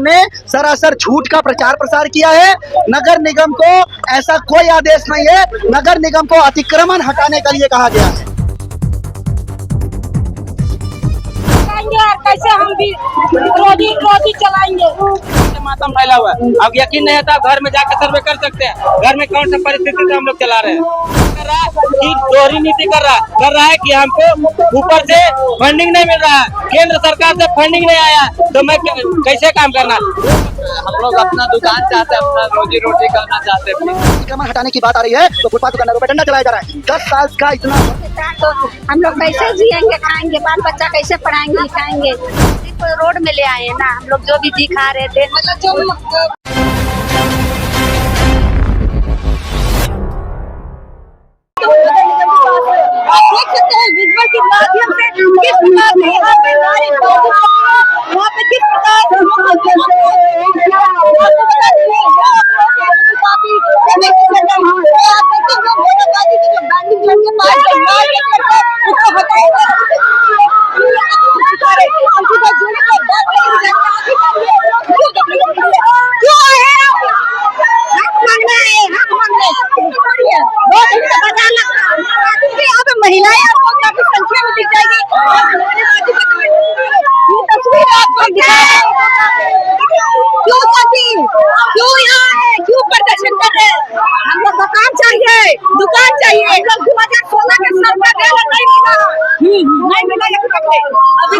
ने सरासर झूठ का प्रचार प्रसार किया है। नगर निगम को ऐसा कोई आदेश नहीं है, नगर निगम को अतिक्रमण हटाने के लिए कहा गया है। कैसे हम भी रोजी चलाएंगे। मातम फैला हुआ है। अब यकीन नहीं होता, घर में जाकर सर्वे कर सकते हैं, घर में कौन सा परिस्थिति से हम लोग चला रहे हैं। कर रहा है कि दोहरी नीति कर रहा है कि हमको ऊपर से फंडिंग नहीं मिल रहा है, केंद्र सरकार से फंडिंग नहीं आया, तो मैं कैसे काम करना। हम लोग अपना दुकान चाहते हैं, अपना रोजी रोटी करना चाहते हैं। अतिक्रमण हटाने की बात आ रही है तो फुटपाथ दुकानदारों पर डंडा चलाया जा रहा है। 10 साल का इतना तो हम लोग कैसे जिएंगे, खाएंगे, बाल बच्चा कैसे पढ़ाएंगे लिखाएंगे। रोड में ले आए ना, हम लोग जो भी जी खा रहे थे, मतलब जो आप देख सकते हैं विजुअल के माध्यम से किस प्रकार से यहाँ पे गाड़ी वहाँ पे किस प्रकार से काफी आप देखते हैं मोराबादी के जो बैंडिंग जोन के पास जो मार्केट लगता है उसको हटाएंगे। महिलाएं आपको काफी संख्या में दिख जाएगी। ये तस्वीर आपको क्यों चाहती, क्यों यहाँ है, क्यों प्रदर्शन कर रहे हैं। हमको दुकान चाहिए, दुकान चाहिए। हम लोग 2016 के सरकार नहीं मिला, नहीं मिला अभी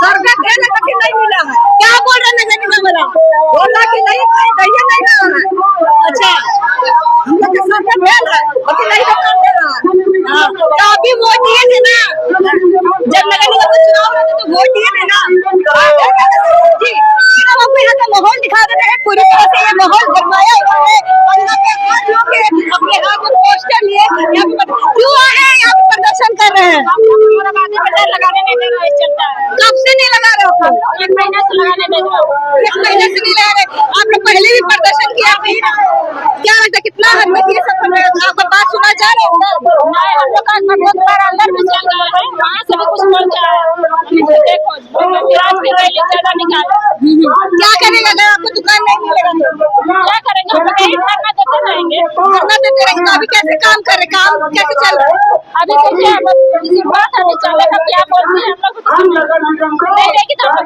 सरकार देने तक नहीं मिला है। क्या बोल रहे हैं नगर निगम वाला, बोला कि नहीं दैया नहीं रहा है। अच्छा हम लोग के सरकार दे रहा है लेकिन नहीं दुकान दे रहा है। तो अभी वोट दिए थे ना, जब नगर निगम का चुनाव होता तो वोट दिए थे ना जी। हम आपको यहाँ का माहौल दिखा देते हैं, पूरी तरह से ये माहौल गरमाया हुआ है और यहाँ पे हर लोग अपने हाथ में पोस्टर लिए क्यों आए हैं, यहाँ पे प्रदर्शन कर रहे हैं। लगाने नहीं दे रहा है, चलता है। कब से नहीं लगा रहे हो? 1 महीने से लगाने दे रहा हूँ। 1 महीने से नहीं लगा रहे। आपने पहले भी प्रदर्शन किया था, क्या लगता है कितना हद तक ये सब आपका बात सुना जा रहा है? हम लोग का अंदर में चल रहा है, वहाँ से भी कुछ पहुँच रहा है। देखो ज्यादा निकाल क्या करेगा अगर आपको दुकान नहीं मिलेगा तो क्या करेंगे? हम कहीं धरना देते रहेंगे, धरना देते रहेंगे। तो अभी कैसे काम कर रहे, काम कैसे चल रहा है? अभी देखिए बात अभी चल रहा है, क्या बोलते हैं हम लोग नहीं रहेगी तो हम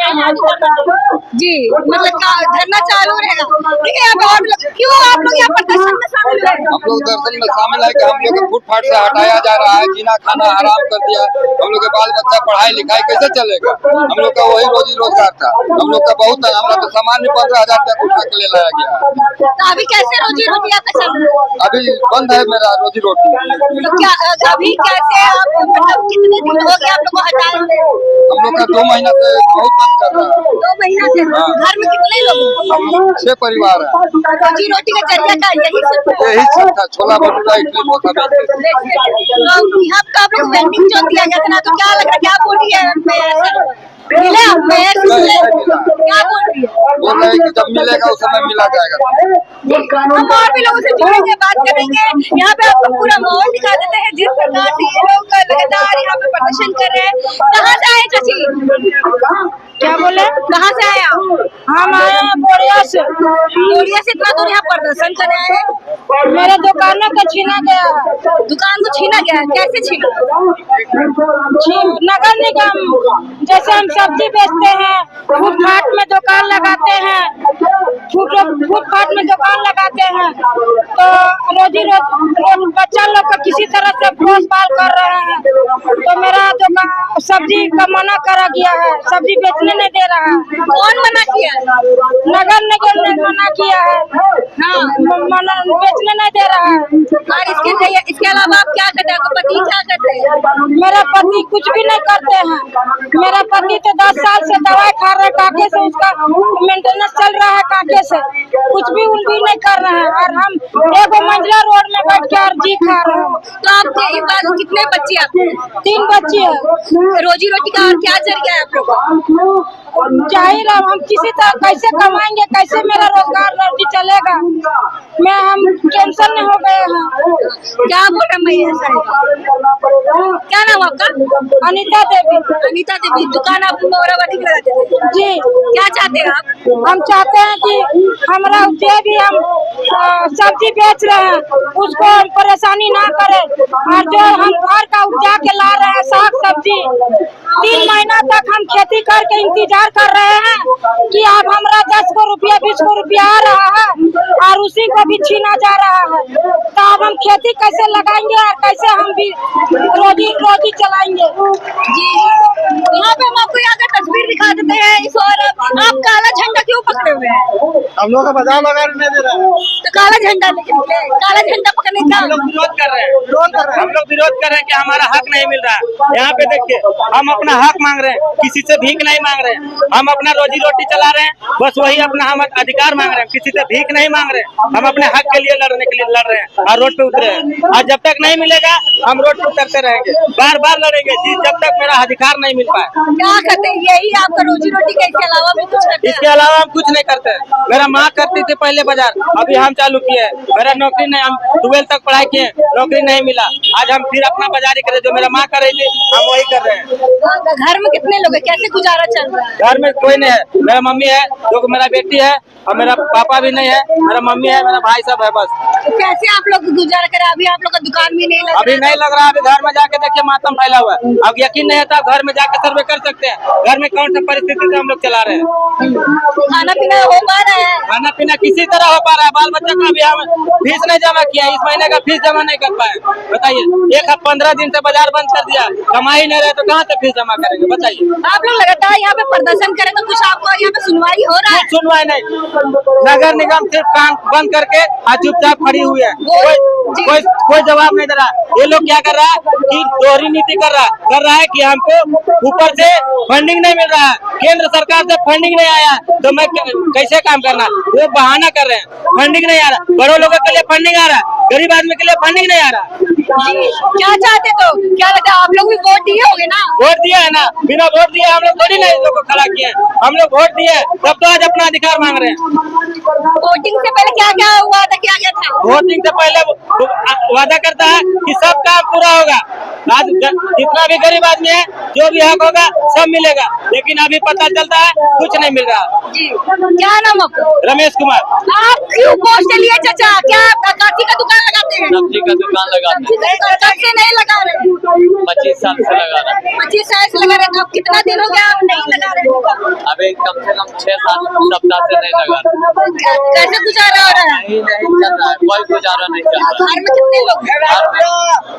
जी, मतलब धरना चालू रहेगा। ठीक है, अब और क्यों आप लोग यहाँ प्रदर्शन में शामिल है? हम लोग दर्शन में शामिल है कि हम लोग को फुटपाथ से हटाया जा रहा है, जीना खाना हराम कर दिया। हम लोग के बाल बच्चा पढ़ाई लिखाई कैसे चलेगा? हम लोग का वही रोजी रोजगार था, हम लोग का बहुत है। हम लोग तो सामान्य 15,000 रुपया उठा के ले लाया गया। तो अभी कैसे रोजी रोटी आपका चल रहा है? अभी बंद है मेरा रोजी रोटी। तो क्या अभी कैसे आप मतलब कितने दिन हो गए आप लोग को हटाए? हम लोग का 2 महीना से बहुत बंद कर रहा है। 2 महीना से घर में कितने लोग? 6 परिवार है। रोजी रोटी का जरिया का यही सब था, छोला भटूरा इडली डोसा बेचते। तो यहाँ का आप लोग वेंडिंग जोन दिया गया था ना, तो क्या लग रहा है, क्या बोल रही है मिले क्या बोल रही है? बोल रहे हैं कि जब मिलेगा उस समय मिला जाएगा। हम और भी लोगों से जुड़ेंगे, बात करेंगे। यहाँ पे आपको पूरा माहौल दिखा देते हैं जिस प्रकार से ये लोग लगातार यहाँ पे प्रदर्शन कर रहे हैं। कहाँ से आए चाची? क्या बोले, कहाँ से आए आप? हम आए हैं बोरिया से। बोरिया से इतना दूर यहाँ प्रदर्शन करने आए हैं? मेरे दुकान को छीना गया। दुकान को छीना गया, कैसे छीना? नगर निगम जैसे हम सब्जी बेचते हैं, फुटपाथ में दुकान लगाते हैं, फुटपाथ में दुकान लगाते हैं, तो रोजी बच्चा लोग का किसी तरह से पोस पाल कर रहे हैं। तो मेरा दुकान सब्जी का मना करा गया है, सब्जी बेचने नहीं दे रहा है। कौन मना किया? नगर निगम ने मना किया है। हाँ, बेचने नहीं दे रहा है। और इसके अलावा आप क्या करते हैं? आपका पति क्या करते हैं? मेरा पति कुछ भी नहीं करते हैं। मेरा पति तो 10 साल से दवाई खा रहे, काके से उसका मेंटेनेंस चल रहा है, काके तरीके से कुछ भी उल्टी नहीं कर रहे हैं, और हम एक मंजिला रोड में बैठ के अर्जी खा रहे हैं। तो आपके एक बार कितने बच्चे आपके? 3 बच्चे हैं। रोजी रोटी का और क्या जरिया है आप लोग का? जाहिर है हम किसी तरह कैसे कमाएंगे, कैसे मेरा रोजगार रोटी चलेगा, हम टेंशन में हो गए हैं। क्या बोल रहे मैया साहब? क्या नाम आपका? अनीता देवी। अनीता देवी, दुकान आप मोराबादी में लगाते थे? जी। क्या चाहते हैं आप? हम चाहते हैं कि हमारा जो भी हम सब्जी बेच रहे हैं उसको हम परेशानी ना करें, और जो हम घर का उपजा के ला रहे हैं साग सब्जी, 3 महीना तक हम खेती करके इंतजार कर रहे हैं कि अब हमारा 10 को रुपया 20 को रुपया आ रहा है और उसी को भी छीना जा रहा है। तो अब हम खेती कैसे लगाएंगे और कैसे हम भी रोजी चलाएंगे? जी, यहाँ पे हम आपको यहाँ का तस्वीर दिखा देते हैं। इस और आप काला झंडा क्यों पकड़े हुए हैं? हम लोग का बाजार लगाने नहीं दे रहा है। तो काला झंडा लेके निकले, काला झंडा पकड़ने का हम लोग विरोध कर रहे हैं, हम लोग विरोध कर रहे हैं कि हमारा हक नहीं मिल रहा है। यहाँ पे देखिए, हम अपना हक मांग रहे हैं, किसी से भीख नहीं मांग रहे हैं। हम अपना रोजी रोटी चला रहे हैं, बस वही अपना हम अधिकार मांग रहे हैं, किसी से भीख नहीं मांग रहे हैं। हम अपने हक के लिए लड़ने के लिए लड़ रहे हैं और रोड पे उतरे हैं, और जब तक नहीं मिलेगा हम रोड पे उतरते रहेंगे, बार बार लड़ेंगे जी, जब तक मेरा अधिकार नहीं मिल पाए। क्या करते हैं? यही आपका रोजी रोटी का, इसके अलावा भी कुछ करते हैं? इसके अलावा हम कुछ नहीं करते हैं। मेरा माँ करती थी पहले बाजार, अभी हम चालू किए हैं। मेरा नौकरी नहीं, हम 12 तक पढ़ाई किए, नौकरी नहीं मिला, आज हम फिर अपना बाजारी करे, जो मेरा माँ कर रही थी हम वही कर रहे हैं। घर में कितने लोग हैं? कैसे गुजारा चल रहा है? घर में कोई नहीं है, मेरा मम्मी है, जो मेरा बेटी है, और मेरा पापा भी नहीं है, मेरा मम्मी है, मेरा भाई सब है बस। तो कैसे आप लोग गुजारा करें? अभी आप लोग का दुकान भी नहीं लग अभी नहीं लग रहा, अभी घर में जाके देखिए मातम फैला हुआ है। अब यकीन नहीं होता, घर में जाके सर्वे कर सकते हैं, घर में कौन सा परिस्थिति से हम लोग चला रहे हैं। खाना पीना हो पा रहा है? खाना पीना किसी तरह हो पा रहा है, बाल बच्चा का भी हम फीस नहीं जमा किया, इस महीने का फीस जमा नहीं कर पाए। बताइए, 15 दिन से बाजार बंद कर दिया, कमाई नहीं रहे तो कहाँ से फीस जमा करेंगे? बताइए। आप लोग लगातार यहाँ पे प्रदर्शन करें तो कुछ आपको यहाँ पे सुनवाई हो रहा है? कुछ सुनवाई नहीं, नगर निगम सिर्फ काम बंद करके आज चुपचाप खड़ी हुई है, कोई जवाब नहीं दे रहा। ये लोग क्या कर रहा है कि दोहरी नीति कर रहा है कि हमको ऊपर से फंडिंग नहीं मिल रहा है, केंद्र सरकार से फंडिंग नहीं आया तो मैं कैसे काम करना। वो बहाना कर रहे हैं, फंडिंग नहीं आ रहा, बड़ों लोगों के लिए फंडिंग आ रहा है, गरीब आदमी के लिए फंडिंग नहीं आ रहा। जी, क्या चाहते तो? क्या लगता है आप लोग भी वोट दिए होंगे ना? वोट दिया है ना, बिना वोट दिए हम लोग थोड़ी नहीं लोगों को खड़ा किए, हम लोग वोट दिए तब तो आज अपना अधिकार मांग रहे हैं। वोटिंग से पहले क्या क्या हुआ था, क्या क्या था? वोटिंग से पहले वादा करता है कि सब काम पूरा होगा, आज जितना भी गरीब आदमी है जो भी हक होगा सब मिलेगा, लेकिन अभी पता चलता है कुछ नहीं मिल रहा। जी, क्या नाम आपका? रमेश कुमार। आप क्यों पोस्ट लिए चाचा? क्या आप काठी का दुकान लगाते हैं? सब्जी का दुकान लगाते हैं। कब से नहीं लगा रहे? 25 साल से लगा रहा है। 25 साल से लगा रहे हैं। अब कितना दिन हो गया आप नहीं लगा रहे? अभी कम से कम 6-7 सप्ताह से नहीं लगा रहा। कैसे गुजारा हो रहा है? नहीं चल रहा है, कोई गुजारा नहीं चल रहा। घर में कितने लोग हैं? घर में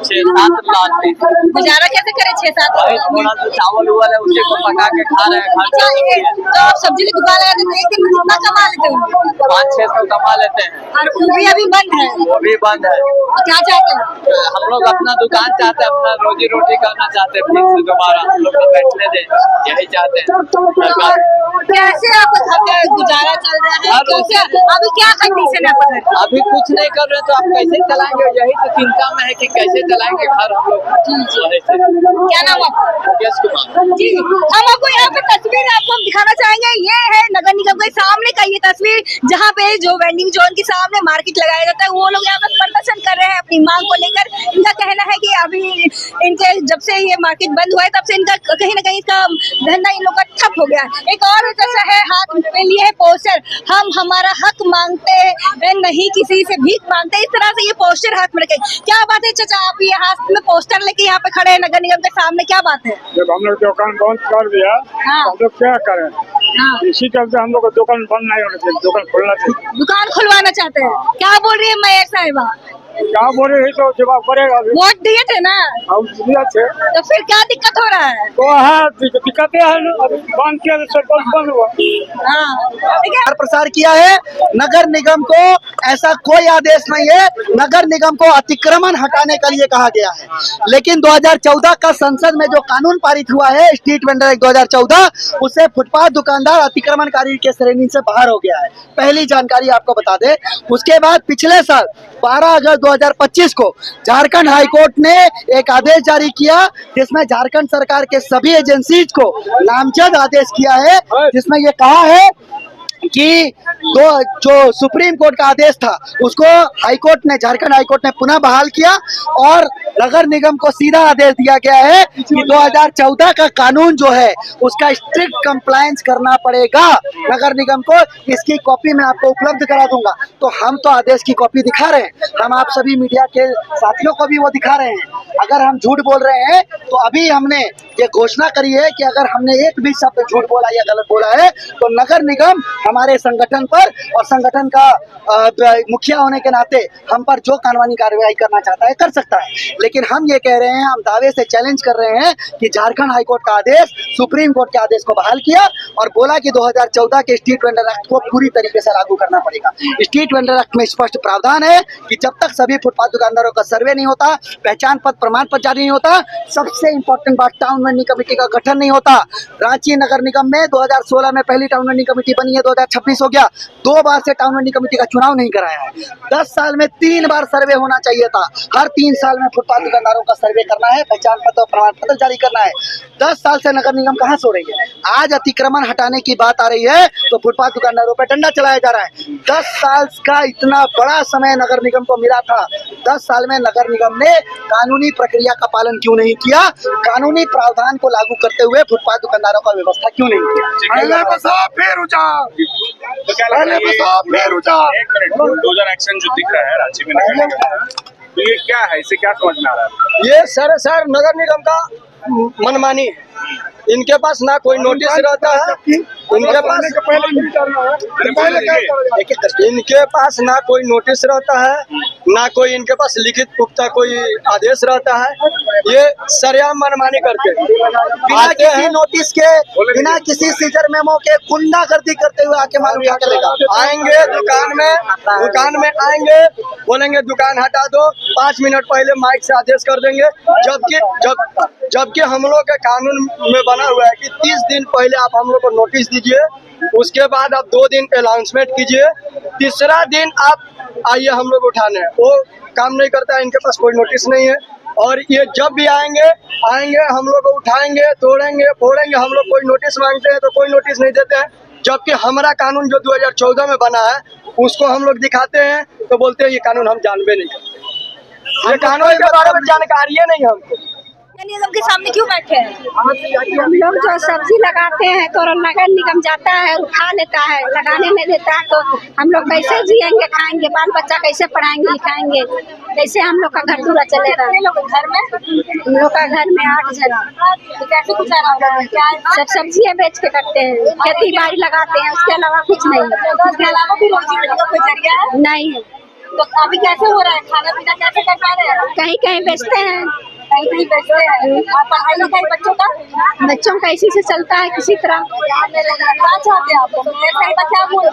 6-7 आदमी। गुजारा कैसे करे 6-7 वही थोड़ा सा चावल हुआ है, उसी को पका के खा रहे हैं। तो आप सब्जी की दुकान लगाते हैं, एक दिन में कितना कमा लेते हो? 500-600 कमा लेते हैं। और वो भी अभी बंद है, वो भी बंद है। तो क्या चाहते हैं? हम लोग अपना दुकान चाहते हैं, अपना रोजी रोटी करना चाहते हैं, फिर से दोबारा हम लोग को बैठने दें, यही चाहते हैं सरकार। कैसे आपका घर का गुजारा चल रहा है? कैसे अभी क्या कंडीशन है आपका घर? अभी कुछ नहीं कर रहे तो आप कैसे चलाएंगे, यही तो चिंता में है कि कैसे चलाएंगे घर हम लोग। क्या नाम आपका? मुकेश कुमार जी, हम आपको यहाँ पे तस्वीर आपको हम दिखाना चाहेंगे। ये है नगर निगम के सामने का ये तस्वीर, जहाँ पे जो वेंडिंग जोन के सामने मार्केट लगाया जाता है, वो लोग यहाँ पे प्रदर्शन कर रहे हैं अपनी मांग को लेकर। इनका कहना है कि अभी इनके जब से ये मार्केट बंद हुआ है तब से इनका कहीं ना कहीं इसका धंधा इन लोग का ठप हो गया है। एक और जैसा है, हाथ में लिए है पोस्टर, हम हमारा हक मांगते हैं, नहीं किसी से भीख मांगते। इस तरह से ये पोस्टर हाथ में रखे। क्या बात है चाचा, आप ये हाथ में पोस्टर लेके यहाँ पे खड़े हैं नगर निगम के सामने, क्या बात है? जब हम लोग दुकान बंद कर दिया हाँ। हम लोग क्या करें? हाँ। इसी चलते हम लोग को दुकान बंद नहीं होना चाहिए, दुकान खोलना चाहिए। दुकान खुलवाना चाहते हैं। क्या बोल रही है मेयर साहिबा? क्या बोले रही तो जवाब पड़ेगा अभी। वोट दिए थे ना, हम दिया थे तो फिर क्या दिक्कत हो रहा है? तो हाँ दिक्कतें हैं, अभी बंद किया तो सब बंद हुआ। हाँ, ठीक है। प्रचार किया है, नगर निगम को ऐसा कोई आदेश नहीं है। नगर निगम को अतिक्रमण हटाने के लिए कहा गया है। लेकिन 2014 का संसद में जो कानून पारित हुआ है स्ट्रीट वेंडर एक्ट 2014, उससे फुटपाथ दुकानदार अतिक्रमणकारी के श्रेणी से बाहर हो गया है। पहली जानकारी आपको बता दें। उसके बाद पिछले साल 12 अगस्त 2025 को झारखंड हाईकोर्ट ने एक आदेश जारी किया, जिसमें झारखंड सरकार के सभी एजेंसीज को नामजद आदेश किया है, जिसमें यह कहा है कि जो सुप्रीम कोर्ट का आदेश था उसको झारखंड हाईकोर्ट ने पुनः बहाल किया और नगर निगम को सीधा आदेश दिया गया है कि 2014 का कानून जो है उसका स्ट्रिक्ट कंप्लायंस करना पड़ेगा नगर निगम को। इसकी कॉपी मैं आपको उपलब्ध करा दूंगा। तो हम तो आदेश की कॉपी दिखा रहे हैं, हम आप सभी मीडिया के साथियों को भी वो दिखा रहे हैं। अगर हम झूठ बोल रहे हैं तो अभी हमने ये घोषणा करी है कि अगर हमने एक भी शब्द झूठ बोला या गलत बोला है तो नगर निगम हमारे संगठन पर और संगठन का मुखिया होने के नाते हम पर जो कानूनी कार्रवाई करना चाहता है कर सकता है। लेकिन हम ये कह रहे हैं, हम दावे से चैलेंज कर रहे हैं कि झारखंड हाईकोर्ट का आदेश सुप्रीम कोर्ट के आदेश को बहाल किया और बोला कि 2014 के स्ट्रीट वेंडर एक्ट को पूरी तरीके से लागू करना पड़ेगा। स्ट्रीट वेंडर एक्ट में स्पष्ट प्रावधान है कि जब तक सभी फुटपाथ दुकानदारों का सर्वे नहीं होता, पहचान पत्र प्रमाण पत्र जारी नहीं होता, सबसे इंपॉर्टेंट बात टाउन वेंडिंग कमेटी का गठन नहीं होता। रांची नगर निगम में 2016 में पहली टाउन वेंडिंग कमेटी बनी है, 2026 हो गया, 2 बार से टाउन वेंडिंग कमेटी का चुनाव नहीं कराया है। 10 साल में 3 बार सर्वे होना चाहिए था। हर 3 साल में फुटपाथ दुकानदारों का सर्वे करना है, पहचान पत्र और प्रमाण पत्र जारी करना है। 10 साल से नगर निगम कहाँ सो रही है। आज अतिक्रमण हटाने की बात आ रही है तो फुटपाथ दुकानदारों पर डंडा चलाया जा रहा है। 10 साल का इतना बड़ा समय नगर निगम को मिला था, 10 साल में नगर निगम ने कानूनी प्रक्रिया का पालन क्यों नहीं किया, कानूनी प्रावधान को लागू करते हुए फुटपाथ दुकानदारों का व्यवस्था क्यों नहीं किया। बुलडोजर एक्शन जो दिख रहा है रांची में नगर निगम का, तो ये क्या है, इसे क्या समझ में आ रहा है? ये सर नगर निगम का मनमानी है। इनके पास ना कोई नोटिस रहता है, इनके पास ना कोई नोटिस रहता है, ना कोई इनके पास लिखित पुख्ता कोई आदेश रहता है। ये सरेआम मनमानी करते हैं, बिना किसी नोटिस के, बिना किसी सीजर मेमो के गुंडागर्दी करते हुए आके माल उठा के लेगा। आएंगे दुकान में आएंगे, बोलेंगे दुकान हटा दो, 5 मिनट पहले माइक से आदेश कर देंगे। जबकि हम लोग के कानून में बना हुआ है कि 30 दिन पहले आप हम लोग को नोटिस दीजिए, उसके बाद आप 2 दिन अनाउंसमेंट कीजिए, तीसरा दिन आप आइए हम लोग उठाने। वो काम नहीं करता है, इनके पास कोई नोटिस नहीं है। और ये जब भी आएंगे हम लोग को उठाएंगे, तोड़ेंगे, फोड़ेंगे। हम लोग कोई नोटिस मांगते हैं तो कोई नोटिस नहीं देते हैं। जबकि हमारा कानून जो 2014 में बना है उसको हम लोग दिखाते हैं तो बोलते हैं ये कानून हम जानबे नहीं करते। ये कानून के बारे में जानकारी है नहीं हमको। निगम के सामने क्यों बैठे हैं? हम लोग जो सब्जी लगाते हैं तो नगर निगम जाता है, उठा लेता है, लगाने नहीं देता है, तो हम लोग कैसे जिएंगे, खाएंगे, बाल बच्चा कैसे पढ़ाएंगे लिखाएंगे, कैसे हम लोग का घर पूरा चलेगा। घर में हम लोग का घर में 8 जन, तो कैसे गुजारा होगा? क्या सब सब्जियां बेच के करते हैं, खेती बाड़ी लगाते हैं, उसके अलावा कुछ नहीं। उसके अलावा भी रोजी रोटी का कोई जरिया है नहीं है। तो अभी कैसे हो रहा है? खाना पीना कैसे कर पा रहे हैं? कहीं कहीं बेचते हैं, कहीं बेचते हैं। और पढ़ाई लिखाई बच्चों का इसी से चलता है किसी तरह। क्या चाहते हैं आप? क्या बोल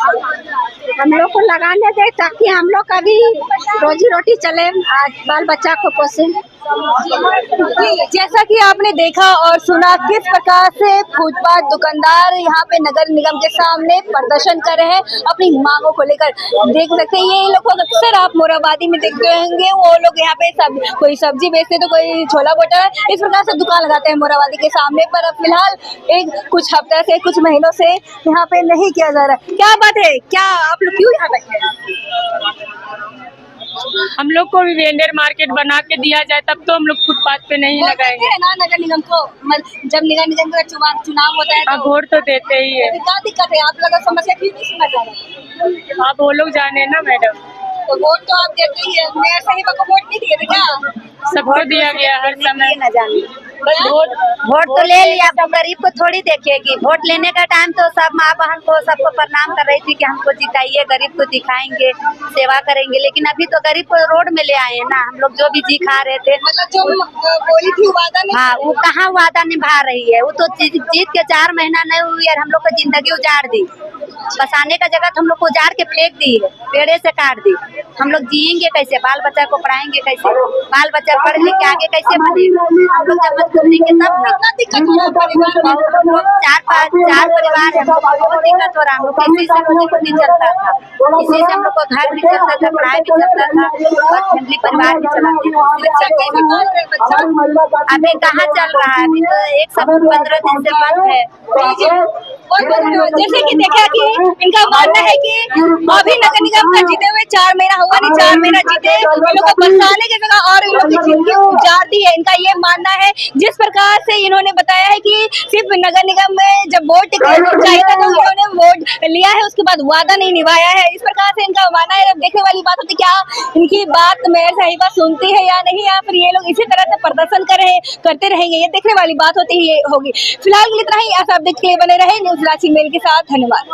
हम लोग को लगाने दे ताकि हम लोग का भी रोजी रोटी चले, आज बाल बच्चा को पोसे। जैसा कि आपने देखा और सुना किस प्रकार से फुटपाथ दुकानदार यहाँ पे नगर निगम के सामने प्रदर्शन कर रहे हैं अपनी मांगों को लेकर। देख सकते हैं ये लोग अक्सर आप मोराबादी में देखते होंगे, वो लोग यहाँ पे कोई सब्जी बेचते तो कोई छोला भटूरा, इस प्रकार से दुकान लगाते हैं मोराबादी के सामने। पर अब फिलहाल कुछ हफ्ते से, कुछ महीनों से यहाँ पे नहीं किया जा रहा है। क्या बात है, क्या आप लोग क्यों यहाँ बैठे हैं? हम लोग को भी वेंडर मार्केट बना के दिया जाए तब तो हम लोग फुटपाथ पे नहीं लगाएंगे ना। नगर निगम को जब नगर निगम का चुनाव होता है तो वोट तो देते ही है। क्या दिक्कत है? आप लोग समस्या क्यों नहीं सुना जा रहा? आप वो लोग जाने ना मैडम। तो वोट तो आप देते ही है। मेयर साहिबा को वोट नहीं दिए थे क्या? सबको दिया गया हर समय। न जाने वोट तो ले लिया, तो गरीब को थोड़ी देखेगी। वोट लेने का टाइम तो सब माँ बहन को सबको प्रणाम कर रही थी कि हमको जिताइए, गरीब को दिखाएंगे, सेवा करेंगे। लेकिन अभी तो गरीब को रोड में ले आए ना। हम लोग जो भी जी खा रहे थे, मतलब जो बोली थी वादा नहीं। हाँ, वो कहाँ वादा निभा रही है। वो तो जीत के 4 महीना नहीं हुई और हम लोग को जिंदगी उजाड़ दी। बसाने का जगह तो हम लोग को उजाड़ के फेंक दी है, पेड़े से काट दी। हम लोग जिएंगे कैसे, बाल बच्चा को पढ़ाएंगे कैसे, बाल बच्चा पढ़ लिख के आगे कैसे बनेगा। हम लोग जब मजदूर लेंगे तब ना। दिक्कत हो रहा है परिवार में। हम लोग चार परिवार है, हम लोग को बहुत दिक्कत हो रहा है। हम लोग इसी से रोजी चलता था, इसी से हम लोग को घर भी चलता था, पढ़ाई भी चलता था और फैमिली परिवार भी चलाते थे। अभी कहाँ चल रहा है, अभी तो एक सब 15 दिन से बंद है। जैसे कि देखा कि इनका मानना है कि अभी नगर निगम का जीते हुए 4 महीना हुआ नहीं, 4 महीना जीते इन लोग को बसाने की जगह और इन लोग की जिंदगी उजाड़ दी है। इनका ये मानना है। जिस प्रकार से इन्होंने बताया है कि सिर्फ नगर निगम में जब वोट चाहिए था तो इन्होंने वोट लिया है, उसके बाद वादा नहीं निभाया है। इस प्रकार से इनका मानना है। देखने वाली बात होती क्या इनकी बात मेयर साहिबा सुनती है या नहीं, या फिर ये लोग इसी तरह से प्रदर्शन करते रहेंगे, ये देखने वाली बात होती होगी। फिलहाल इतना ही। ऐसा अपडेट के लिए बने रहे न्यूज़ रांची मेल के साथ। धन्यवाद।